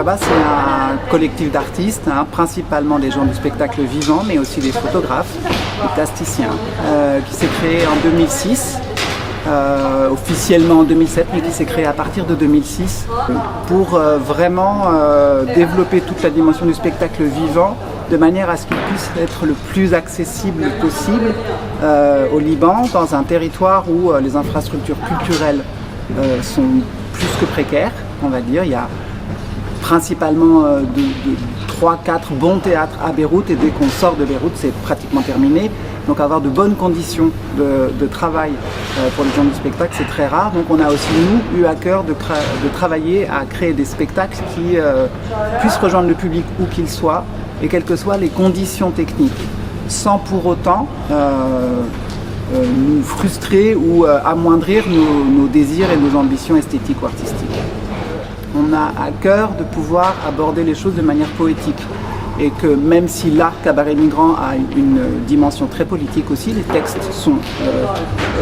Samba, c'est un collectif d'artistes, principalement des gens du spectacle vivant, mais aussi des photographes, des plasticiens, qui s'est créé en 2006, officiellement en 2007, mais qui s'est créé à partir de 2006, pour vraiment développer toute la dimension du spectacle vivant, de manière à ce qu'il puisse être le plus accessible possible au Liban, dans un territoire où les infrastructures culturelles sont plus que précaires, on va dire. Il y a principalement 3-4 bons théâtres à Beyrouth, et dès qu'on sort de Beyrouth, c'est pratiquement terminé. Donc avoir de bonnes conditions de travail pour les gens du spectacle, c'est très rare. Donc on a aussi, nous, eu à cœur de travailler à créer des spectacles qui puissent rejoindre le public où qu'il soit, et quelles que soient les conditions techniques, sans pour autant nous frustrer ou amoindrir nos désirs et nos ambitions esthétiques ou artistiques. On a à cœur de pouvoir aborder les choses de manière poétique, et que même si l'art cabaret migrant a une dimension très politique aussi, les textes sont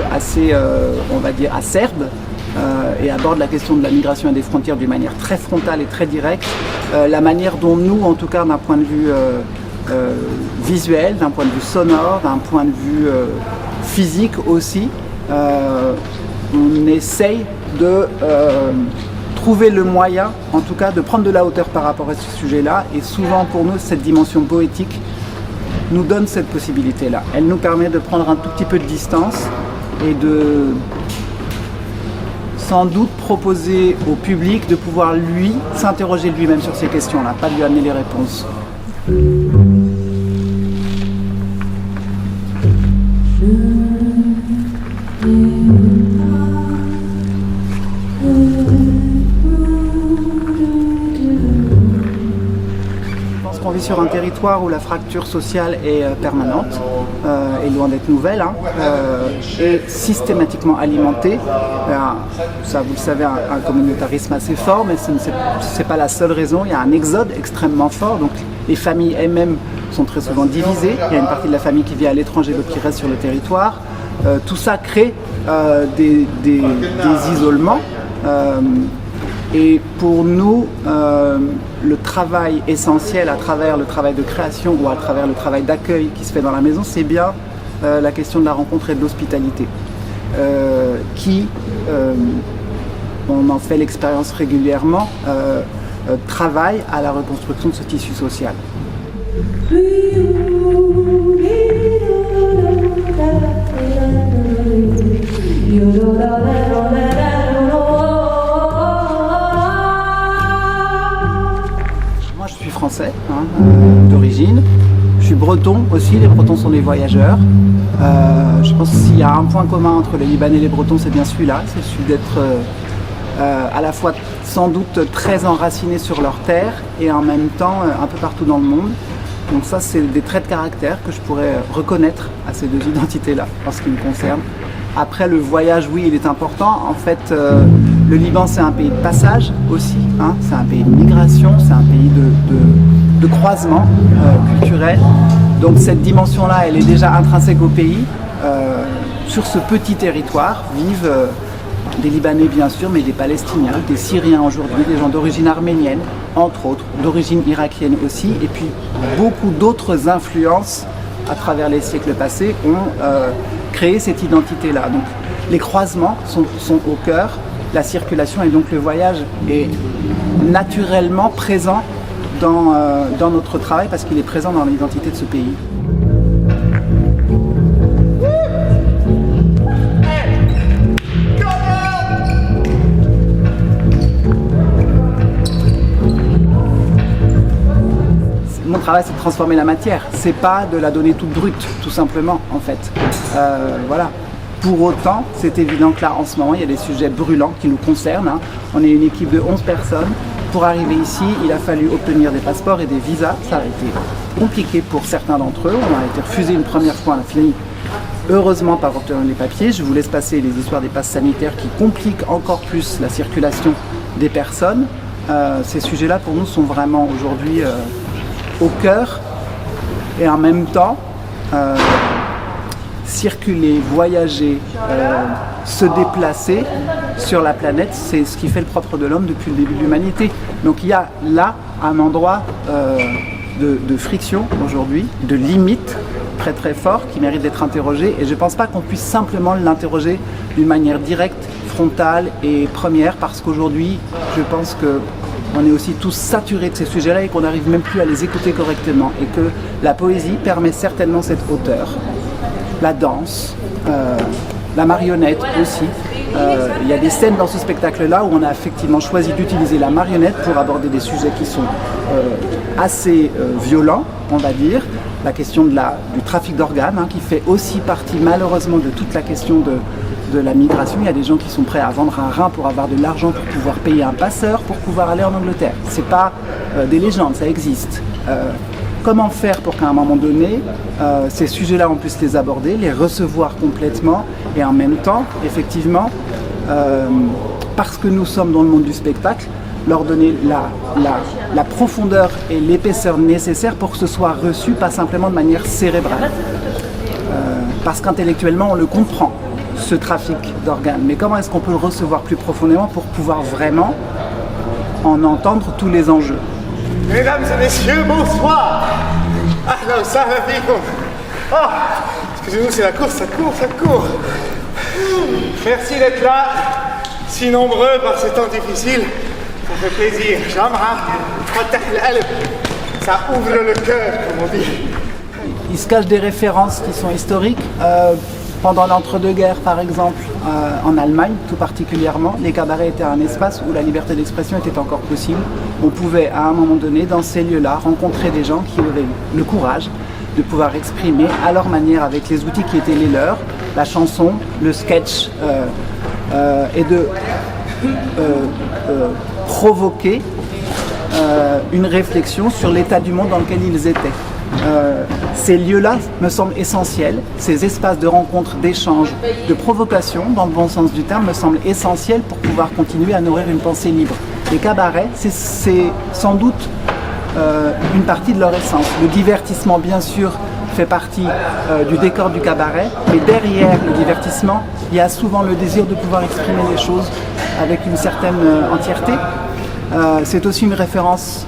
assez, on va dire, acerbes, et abordent la question de la migration et des frontières d'une manière très frontale et très directe. La manière dont nous, en tout cas d'un point de vue visuel, d'un point de vue sonore, d'un point de vue physique aussi, on essaye de trouver le moyen, en tout cas, de prendre de la hauteur par rapport à ce sujet-là. Et souvent pour nous, cette dimension poétique nous donne cette possibilité-là. Elle nous permet de prendre un tout petit peu de distance et de sans doute proposer au public de pouvoir lui s'interroger lui-même sur ces questions-là, pas de lui amener les réponses. On vit sur un territoire où la fracture sociale est permanente et loin d'être nouvelle, et systématiquement alimentée. Ça, vous le savez, un communautarisme assez fort, mais ce n'est pas la seule raison. Il y a un exode extrêmement fort, donc les familles elles-mêmes sont très souvent divisées. Il y a une partie de la famille qui vit à l'étranger, l'autre qui reste sur le territoire. Tout ça crée des isolements. Et pour nous, le travail essentiel à travers le travail de création ou à travers le travail d'accueil qui se fait dans la maison, c'est bien la question de la rencontre et de l'hospitalité, qui, on en fait l'expérience régulièrement, travaille à la reconstruction de ce tissu social. Je suis français, d'origine. Je suis breton aussi, les bretons sont des voyageurs. Je pense que s'il y a un point commun entre les Libanais et les bretons, c'est bien celui-là, c'est celui d'être à la fois sans doute très enracinés sur leur terre et en même temps un peu partout dans le monde. Donc ça, c'est des traits de caractère que je pourrais reconnaître à ces deux identités-là, en ce qui me concerne. Après, le voyage, oui, il est important. En fait, le Liban, c'est un pays de passage aussi. C'est un pays de migration, c'est un pays de croisement culturel. Donc cette dimension-là, elle est déjà intrinsèque au pays. Sur ce petit territoire vivent des Libanais, bien sûr, mais des Palestiniens, des Syriens aujourd'hui, des gens d'origine arménienne, entre autres, d'origine irakienne aussi, et puis beaucoup d'autres influences à travers les siècles passés ont créé cette identité-là. Donc les croisements sont au cœur, la circulation et donc le voyage est naturellement présent dans notre travail parce qu'il est présent dans l'identité de ce pays. Mon travail, c'est de transformer la matière, c'est pas de la donner toute brute, tout simplement, en fait. Voilà. Pour autant, c'est évident que là, en ce moment, il y a des sujets brûlants qui nous concernent. On est une équipe de 11 personnes. Pour arriver ici, il a fallu obtenir des passeports et des visas. Ça a été compliqué pour certains d'entre eux. On a été refusé une première fois, on a fini heureusement par obtenir les papiers. Je vous laisse passer les histoires des passes sanitaires qui compliquent encore plus la circulation des personnes. Ces sujets-là, pour nous, sont vraiment aujourd'hui au cœur et en même temps circuler, voyager, se déplacer sur la planète, c'est ce qui fait le propre de l'homme depuis le début de l'humanité. Donc il y a là un endroit de friction aujourd'hui, de limite très très fort qui mérite d'être interrogé, et je ne pense pas qu'on puisse simplement l'interroger d'une manière directe, frontale et première, parce qu'aujourd'hui je pense qu'on est aussi tous saturés de ces sujets-là et qu'on n'arrive même plus à les écouter correctement, et que la poésie permet certainement cette hauteur, la danse, la marionnette aussi. Il y a des scènes dans ce spectacle-là où on a effectivement choisi d'utiliser la marionnette pour aborder des sujets qui sont assez violents, on va dire. La question du trafic d'organes, qui fait aussi partie malheureusement de toute la question de la migration. Il y a des gens qui sont prêts à vendre un rein pour avoir de l'argent, pour pouvoir payer un passeur, pour pouvoir aller en Angleterre. C'est pas des légendes, ça existe. Comment faire pour qu'à un moment donné, ces sujets-là, on puisse les aborder, les recevoir complètement, et en même temps, effectivement, parce que nous sommes dans le monde du spectacle, leur donner la profondeur et l'épaisseur nécessaires pour que ce soit reçu, pas simplement de manière cérébrale. Parce qu'intellectuellement, on le comprend, ce trafic d'organes. Mais comment est-ce qu'on peut le recevoir plus profondément pour pouvoir vraiment en entendre tous les enjeux? Mesdames et messieurs, bonsoir. Ahlan wa sahlan fikum. Excusez-nous, c'est la course, ça court. Merci d'être là, si nombreux par ces temps difficiles. Ça fait plaisir. Ça ouvre le cœur, comme on dit. Il se cache des références qui sont historiques. Pendant l'entre-deux-guerres, par exemple, en Allemagne tout particulièrement, les cabarets étaient un espace où la liberté d'expression était encore possible. On pouvait à un moment donné, dans ces lieux-là, rencontrer des gens qui avaient le courage de pouvoir exprimer à leur manière, avec les outils qui étaient les leurs, la chanson, le sketch, et de provoquer une réflexion sur l'état du monde dans lequel ils étaient. Ces lieux-là me semblent essentiels, ces espaces de rencontre, d'échange, de provocation, dans le bon sens du terme, me semblent essentiels pour pouvoir continuer à nourrir une pensée libre. Les cabarets, c'est sans doute une partie de leur essence. Le divertissement, bien sûr, fait partie du décor du cabaret, mais derrière le divertissement, il y a souvent le désir de pouvoir exprimer les choses avec une certaine entièreté. C'est aussi une référence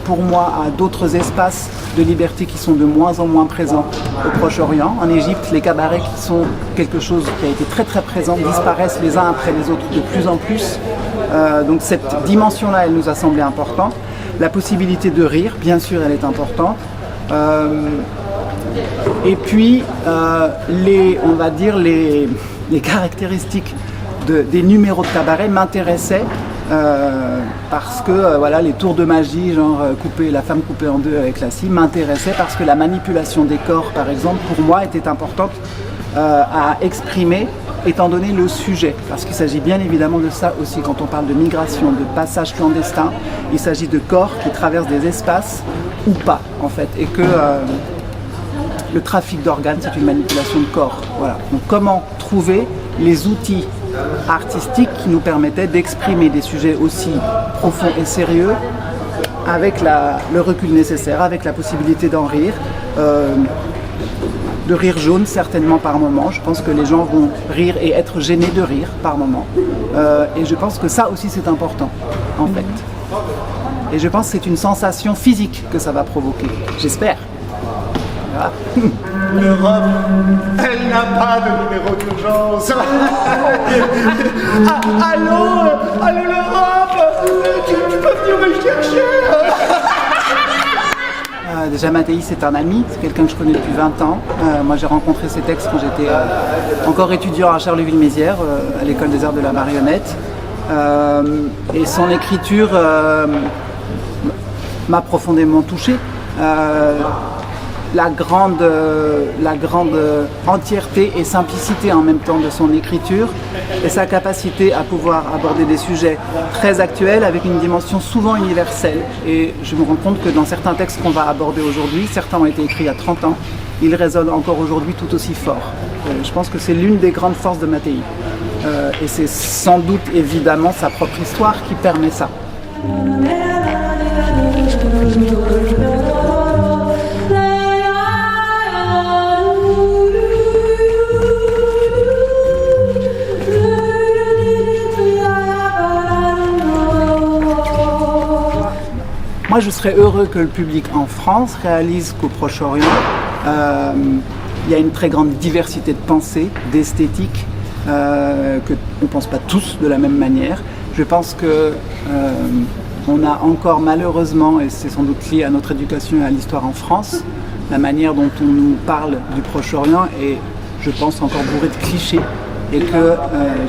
pour moi à d'autres espaces de liberté qui sont de moins en moins présents au Proche-Orient. En Égypte, les cabarets qui sont quelque chose qui a été très très présent disparaissent les uns après les autres de plus en plus. Donc cette dimension-là, elle nous a semblé importante. La possibilité de rire, bien sûr, elle est importante. Et puis, on va dire les caractéristiques des numéros de cabaret m'intéressaient. Parce que voilà, les tours de magie, genre la femme coupée en deux avec la scie, m'intéressaient parce que la manipulation des corps, par exemple, pour moi était importante à exprimer, étant donné le sujet. Parce qu'il s'agit bien évidemment de ça aussi quand on parle de migration, de passage clandestin. Il s'agit de corps qui traversent des espaces ou pas, en fait, et que le trafic d'organes, c'est une manipulation de corps. Voilà. Donc comment trouver les outils artistiques qui nous permettaient d'exprimer des sujets aussi profonds et sérieux avec le recul nécessaire, avec la possibilité d'en rire, de rire jaune certainement par moment. Je pense que les gens vont rire et être gênés de rire par moment. Et je pense que ça aussi c'est important en fait. Et je pense que c'est une sensation physique que ça va provoquer, j'espère. Voilà. L'Europe, elle n'a pas de numéro d'urgence. Allô l'Europe, tu peux venir me chercher. Déjà Mathéis c'est un ami, c'est quelqu'un que je connais depuis 20 ans. Moi j'ai rencontré ses textes quand j'étais encore étudiant à Charleville-Mézières, à l'école des arts de la marionnette. Et son écriture m'a profondément touché. La grande entièreté et simplicité en même temps de son écriture et sa capacité à pouvoir aborder des sujets très actuels avec une dimension souvent universelle. Et je me rends compte que dans certains textes qu'on va aborder aujourd'hui, certains ont été écrits il y a 30 ans, ils résonnent encore aujourd'hui tout aussi fort. Je pense que c'est l'une des grandes forces de Mathéis. Et c'est sans doute évidemment sa propre histoire qui permet ça. Moi, je serais heureux que le public en France réalise qu'au Proche-Orient, il y a une très grande diversité de pensée, d'esthétique, qu'on ne pense pas tous de la même manière. Je pense que on a encore malheureusement, et c'est sans doute lié à notre éducation et à l'histoire en France, la manière dont on nous parle du Proche-Orient est, je pense, encore bourrée de clichés. Et que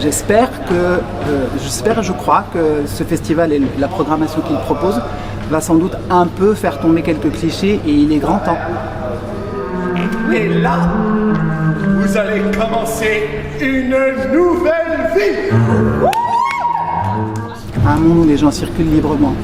j'espère et je crois que ce festival et la programmation qu'il propose va sans doute un peu faire tomber quelques clichés, et il est grand temps. Et là, vous allez commencer une nouvelle vie. À un monde où les gens circulent librement,